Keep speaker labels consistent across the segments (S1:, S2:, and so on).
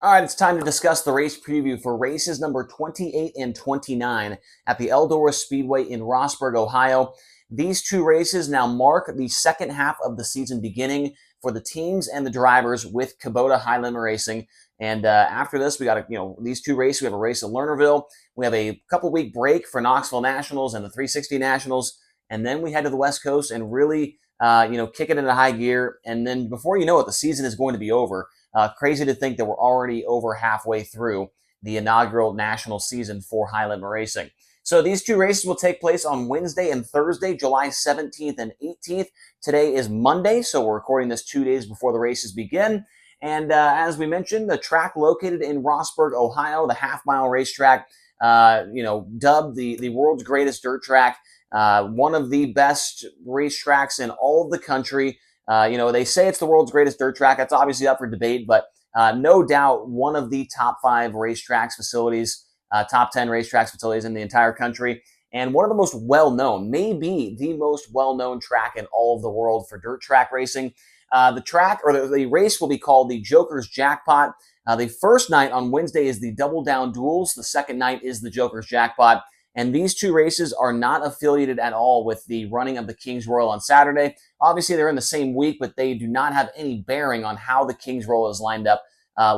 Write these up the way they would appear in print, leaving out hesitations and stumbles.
S1: All right, it's time to discuss the race preview for races number 28 and 29 at the Eldora Speedway in Rossburg, Ohio. These two races now mark the second half of the season beginning for the teams and the drivers with Kubota High Limit Racing. And after this, we got these two races. We have a race at Lernerville. We have a couple week break for Knoxville Nationals and the 360 Nationals, and then we head to the West Coast and really kick it into high gear. And then before you know it, the season is going to be over. Crazy to think that we're already over halfway through the inaugural national season for High Limit Racing. So these two races will take place on Wednesday and Thursday, July 17th and 18th. Today is Monday, so we're recording this 2 days before the races begin. And as we mentioned, the track located in Rossburg, Ohio, the half-mile racetrack, dubbed the world's greatest dirt track, one of the best racetracks in all of the country. They say it's the world's greatest dirt track. That's obviously up for debate, but no doubt one of the top 5 racetracks facilities, top 10 racetracks facilities in the entire country, and one of the most well-known, maybe the most well-known track in all of the world for dirt track racing. The track, or the race, will be called the Joker's Jackpot. The first night on Wednesday is the Double Down Duels. The second night is the Joker's Jackpot. And these two races are not affiliated at all with the running of the King's Royal on Saturday. Obviously, they're in the same week, but they do not have any bearing on how the King's Royal is lined up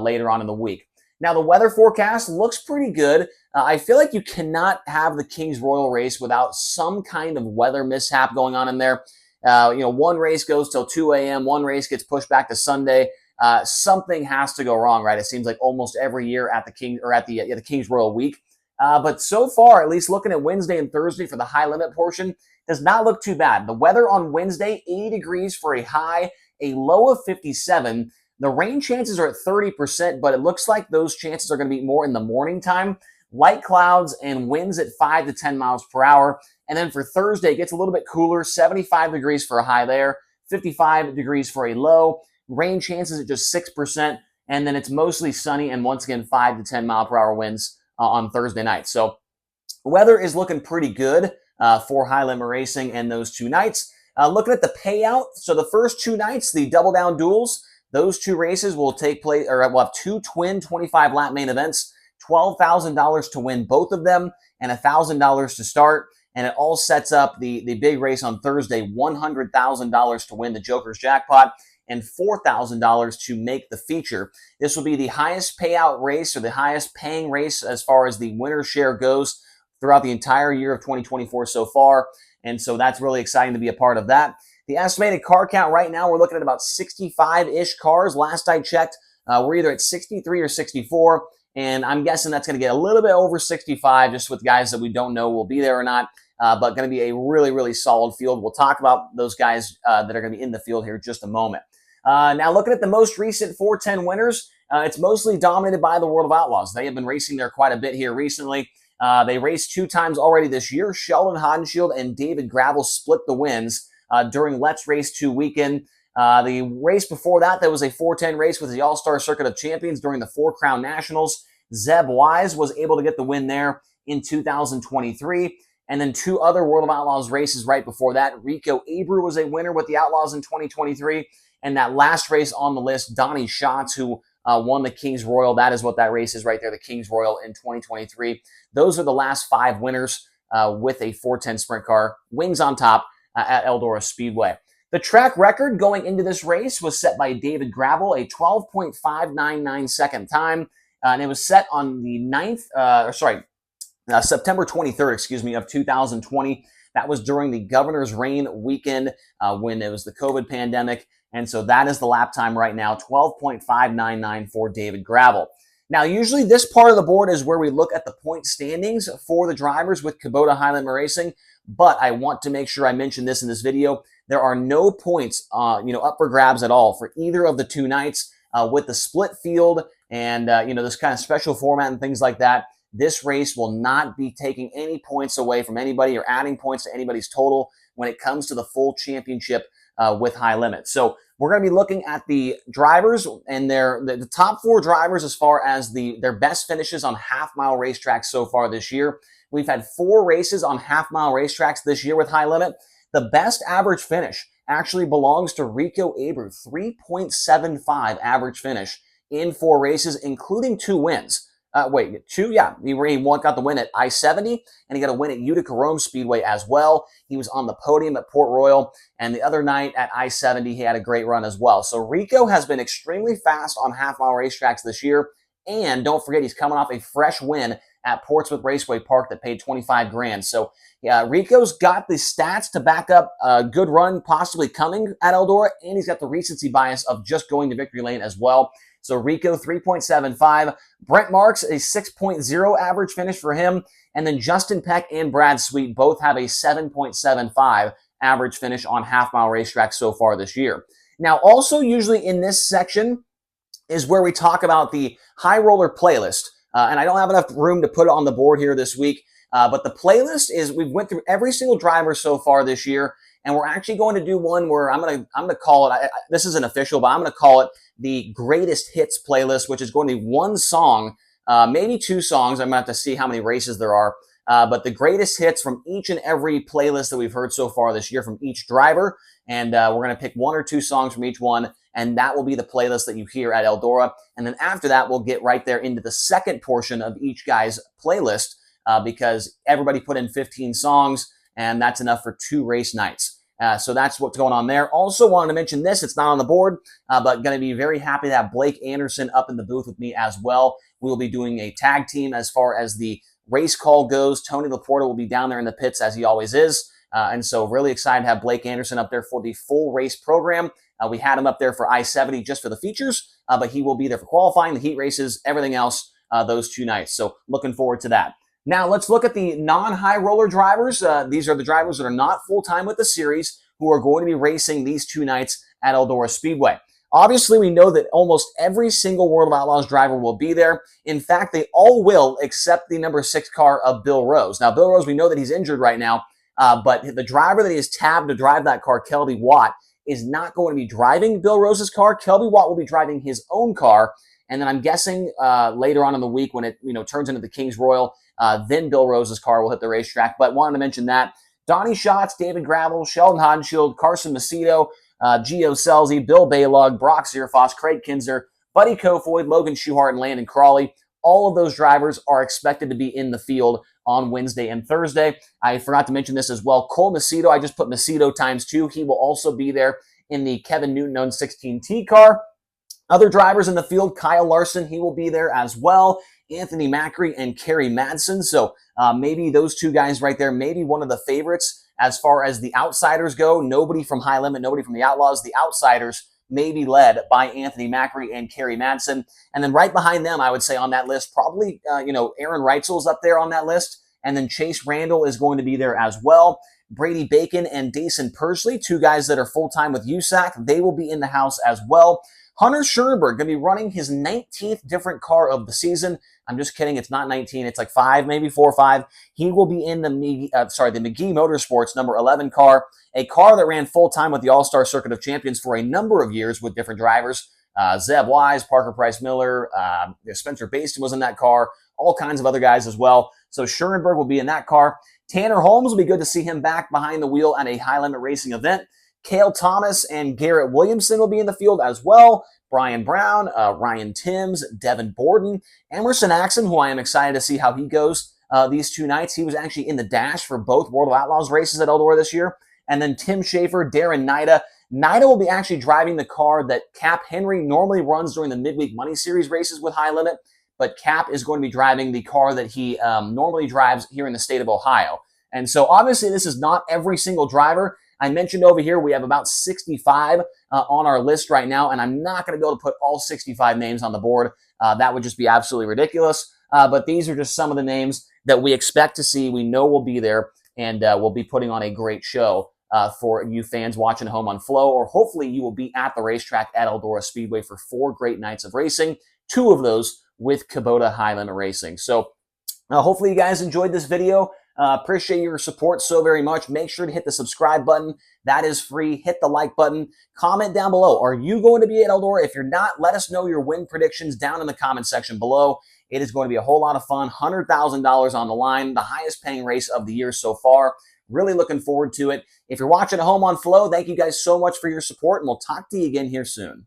S1: later on in the week. Now, the weather forecast looks pretty good. I feel like you cannot have the King's Royal race without some kind of weather mishap going on in there. One race goes till 2 a.m., one race gets pushed back to Sunday. Something has to go wrong, right? It seems like almost every year at the King's Royal week. But so far, at least looking at Wednesday and Thursday for the high limit portion, does not look too bad. The weather on Wednesday, 80 degrees for a high, a low of 57. The rain chances are at 30%, but it looks like those chances are going to be more in the morning time. Light clouds and winds at 5 to 10 miles per hour. And then for Thursday, it gets a little bit cooler, 75 degrees for a high there, 55 degrees for a low. Rain chances at just 6%. And then it's mostly sunny and once again, 5 to 10 mile per hour winds on Thursday night. So weather is looking pretty good for High Limit Racing and those 2 nights. Looking at the payout, so the first 2 nights, the Double Down Duels, those 2 races will take place, or we'll have 2 twin 25-lap main events, $12,000 to win both of them, and $1,000 to start. And it all sets up the big race on Thursday, $100,000 to win the Joker's Jackpot, and $4,000 to make the feature. This will be the highest payout race, or the highest paying race as far as the winner's share goes throughout the entire year of 2024 so far. And so that's really exciting to be a part of that. The estimated car count right now, we're looking at about 65-ish cars. Last I checked, we're either at 63 or 64. And I'm guessing that's going to get a little bit over 65 just with guys that we don't know will be there or not. But going to be a really, really solid field. We'll talk about those guys that are going to be in the field here in just a moment. Now, looking at the most recent 410 winners, it's mostly dominated by the World of Outlaws. They have been racing there quite a bit here recently. They raced 2 times already this year. Sheldon Hodenshield and David Gravel split the wins during Let's Race 2 weekend. The race before that, there was a 410 race with the All-Star Circuit of Champions during the 4 Crown Nationals. Zeb Wise was able to get the win there in 2023. And then 2 other World of Outlaws races right before that. Rico Abreu was a winner with the Outlaws in 2023. And that last race on the list, Donnie Schatz, who won the King's Royal. That is what that race is right there, the King's Royal in 2023. Those are the last 5 winners with a 410 sprint car, wings on top at Eldora Speedway. The track record going into this race was set by David Gravel, a 12.599 second time. And it was set on the September 23rd, of 2020. That was during the Governor's Reign weekend when it was the COVID pandemic. And so that is the lap time right now, 12.599 for David Gravel. Now, usually this part of the board is where we look at the point standings for the drivers with Kubota High Limit Racing. But I want to make sure I mention this in this video. There are no points, up for grabs at all for either of the 2 nights with the split field and, this kind of special format and things like that. This race will not be taking any points away from anybody or adding points to anybody's total when it comes to the full championship with High Limit. So we're going to be looking at the drivers and the top 4 drivers as far as their best finishes on half-mile racetracks so far this year. We've had 4 races on half-mile racetracks this year with High Limit. The best average finish actually belongs to Rico Abreu, 3.75 average finish in 4 races, including 2 wins. Wait, 2? Yeah. He got the win at I-70, and he got a win at Utica Rome Speedway as well. He was on the podium at Port Royal, and the other night at I-70, he had a great run as well. So Rico has been extremely fast on half-mile racetracks this year, and don't forget, he's coming off a fresh win at Portsmouth Raceway Park that paid 25 grand. So yeah, Rico's got the stats to back up a good run possibly coming at Eldora, and he's got the recency bias of just going to victory lane as well. So Rico, 3.75. Brent Marks, a 6.0 average finish for him. And then Justin Peck and Brad Sweet both have a 7.75 average finish on half-mile racetracks so far this year. Now, also usually in this section is where we talk about the high roller playlist. And I don't have enough room to put it on the board here this week. But the playlist is, we went through every single driver so far this year, and we're actually going to do one where I'm gonna call it, this isn't official, but I'm gonna call it the greatest hits playlist, which is going to be one song, maybe 2 songs. I'm gonna have to see how many races there are. But the greatest hits from each and every playlist that we've heard so far this year from each driver. And we're going to pick 1 or 2 songs from each one, and that will be the playlist that you hear at Eldora. And then after that, we'll get right there into the second portion of each guy's playlist, because everybody put in 15 songs, and that's enough for 2 race nights. So that's what's going on there. Also wanted to mention this, it's not on the board, but going to be very happy to have Blake Anderson up in the booth with me as well. We will be doing a tag team as far as the race call goes. Tony Laporta will be down there in the pits as he always is. And so really excited to have Blake Anderson up there for the full race program. We had him up there for I-70 just for the features, but he will be there for qualifying, the heat races, everything else those 2 nights. So looking forward to that. Now let's look at the non-high roller drivers. These are the drivers that are not full-time with the series who are going to be racing these 2 nights at Eldora Speedway. Obviously, we know that almost every single World of Outlaws driver will be there. In fact, they all will except the number 6 car of Bill Rose. Now, Bill Rose, we know that he's injured right now, but the driver that he has tabbed to drive that car, Kelby Watt, is not going to be driving Bill Rose's car. Kelby Watt will be driving his own car, and then I'm guessing later on in the week when it turns into the King's Royal, then Bill Rose's car will hit the racetrack. But wanted to mention that. Donnie Schatz, David Gravel, Sheldon Hodenshield, Carson Macedo, Gio Selzy, Bill Baylog, Brock Zierfoss, Craig Kinzer, Buddy Kofoid, Logan Schuhart, and Landon Crawley. All of those drivers are expected to be in the field on Wednesday and Thursday. I forgot to mention this as well. Cole Macedo, I just put Macedo ×2. He will also be there in the Kevin Newton-owned 16T car. Other drivers in the field, Kyle Larson, he will be there as well. Anthony Macri and Kerry Madsen. So maybe those 2 guys right there, maybe one of the favorites as far as the outsiders go. Nobody from High Limit, nobody from the Outlaws. The outsiders may be led by Anthony Macri and Kerry Madsen. And then right behind them, I would say on that list, probably, Aaron Reitzel's up there on that list. And then Chase Randall is going to be there as well. Brady Bacon and Dason Persley, 2 guys that are full-time with USAC. They will be in the house as well. Hunter Schoenberg going to be running his 19th different car of the season. I'm just kidding. It's not 19. It's like 5, maybe 4 or 5. He will be in the McGee Motorsports number 11 car, a car that ran full-time with the All-Star Circuit of Champions for a number of years with different drivers. Zeb Wise, Parker Price Miller, Spencer Baston was in that car, all kinds of other guys as well. So Schoenberg will be in that car. Tanner Holmes will be good to see him back behind the wheel at a high-limit racing event. Cale Thomas and Garrett Williamson will be in the field as well. Brian Brown, Ryan Timms, Devin Borden, Emerson Axon, who I am excited to see how he goes these 2 nights. He was actually in the dash for both World of Outlaws races at Eldora this year. And then Tim Schaefer, Darren Nida. Nida will be actually driving the car that Cap Henry normally runs during the Midweek Money Series races with High Limit, but Cap is going to be driving the car that he normally drives here in the state of Ohio. And so obviously this is not every single driver. I mentioned over here we have about 65 on our list right now, and I'm not going to be able to put all 65 names on the board. That would just be absolutely ridiculous. But these are just some of the names that we expect to see, we know will be there, and we'll be putting on a great show for you fans watching home on Flow, or hopefully you will be at the racetrack at Eldora Speedway for 4 great nights of racing, 2 of those with Kubota High Limit Racing. So hopefully you guys enjoyed this video. Appreciate your support so very much. Make sure to hit the subscribe button. That is free. Hit the like button. Comment down below. Are you going to be at Eldora? If you're not, let us know your win predictions down in the comment section below. It is going to be a whole lot of fun. $100,000 on the line. The highest paying race of the year so far. Really looking forward to it. If you're watching at home on Flow, thank you guys so much for your support, and we'll talk to you again here soon.